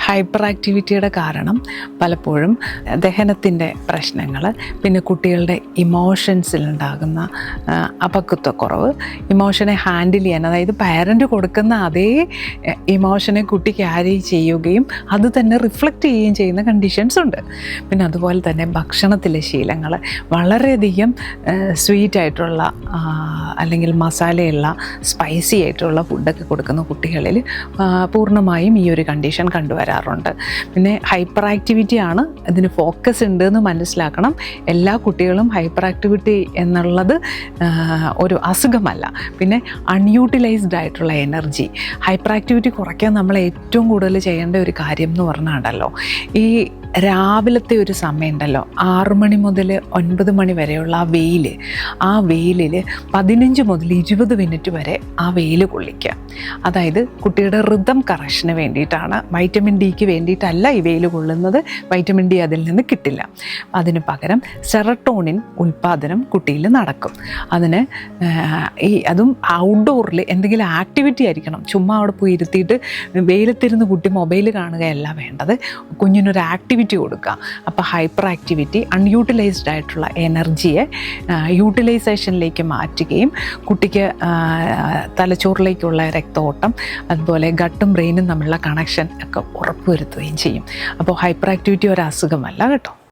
Hyper ആക്ടിവിറ്റിയുടെ കാരണം പലപ്പോഴും ദഹനത്തിൻ്റെ പ്രശ്നങ്ങൾ, പിന്നെ കുട്ടികളുടെ ഇമോഷൻസിലുണ്ടാകുന്ന അപക്വത്വക്കുറവ്, ഇമോഷനെ ഹാൻഡിൽ ചെയ്യാൻ, അതായത് പാരൻ്റ് കൊടുക്കുന്ന അതേ ഇമോഷനെ കുട്ടി ക്യാരി ചെയ്യുകയും അത് തന്നെ റിഫ്ലക്റ്റ് ചെയ്യുകയും ചെയ്യുന്ന കണ്ടീഷൻസ് ഉണ്ട്. പിന്നെ അതുപോലെ തന്നെ ഭക്ഷണത്തിലെ ശീലങ്ങൾ, വളരെയധികം സ്വീറ്റായിട്ടുള്ള അല്ലെങ്കിൽ മസാലയുള്ള സ്പൈസി ആയിട്ടുള്ള ഫുഡൊക്കെ കൊടുക്കുന്ന കുട്ടികളിൽ പൂർണ്ണമായും ഈ ഒരു കണ്ടീഷൻ കണ്ടുവരാറുണ്ട്. പിന്നെ ഹൈപ്പർ ആക്ടിവിറ്റിയാണ്, ഇതിന് ഫോക്കസ് ഉണ്ട് എന്ന് മനസ്സിലാക്കണം. എല്ലാ കുട്ടികളും ഹൈപ്പർ ആക്ടിവിറ്റി എന്നുള്ളത് ഒരു അസുഖമല്ല. പിന്നെ അൺയൂട്ടിലൈസ്ഡ് ആയിട്ടുള്ള എനർജി, ഹൈപ്പർ ആക്ടിവിറ്റി കുറയ്ക്കാൻ നമ്മൾ ഏറ്റവും കൂടുതൽ ചെയ്യേണ്ട ഒരു കാര്യം എന്ന് പറഞ്ഞാണ്ടല്ലോ, ഈ രാവിലത്തെ ഒരു സമയം ഉണ്ടല്ലോ, 6 മണി മുതൽ 9 മണി വരെയുള്ള ആ വെയിലിൽ 15 മുതൽ 20 മിനിറ്റ് വരെ ആ വെയിൽ കൊള്ളിക്കുക. അതായത് കുട്ടിയുടെ റിതം കറക്ഷന് വേണ്ടിയിട്ടാണ്, വൈറ്റമിൻ ഡിക്ക് വേണ്ടിയിട്ടല്ല ഈ വെയിൽ കൊള്ളുന്നത്. വൈറ്റമിൻ ഡി അതിൽ നിന്ന് കിട്ടില്ല. അതിന് പകരം സെറട്ടോണിൻ ഉൽപ്പാദനം കുട്ടിയിൽ നടക്കും. അതിന് അതും ഔട്ട്ഡോറിൽ എന്തെങ്കിലും ആക്ടിവിറ്റി ആയിരിക്കണം. ചുമ്മാ അവിടെ പോയി ഇരുത്തിയിട്ട് വെയിലത്തിരുന്ന് കുട്ടി മൊബൈൽ കാണുകയല്ല വേണ്ടത്, കുഞ്ഞിനൊരു ആക്ടിവിറ്റി കൊടുക്കുക. അപ്പോൾ ഹൈപ്പർ ആക്ടിവിറ്റി അൺയൂട്ടിലൈസ്ഡ് ആയിട്ടുള്ള എനർജിയെ യൂട്ടിലൈസേഷനിലേക്ക് മാറ്റുകയും കുട്ടിക്ക് തലച്ചോറിലേക്കുള്ള രക്തോട്ടം, അതുപോലെ ഗട്ടും ബ്രെയിനും തമ്മിലുള്ള കണക്ഷൻ ഒക്കെ ഉറപ്പുവരുത്തുകയും ചെയ്യും. അപ്പോൾ ഹൈപ്പർ ആക്ടിവിറ്റി ഒരു അസുഖമല്ല കേട്ടോ.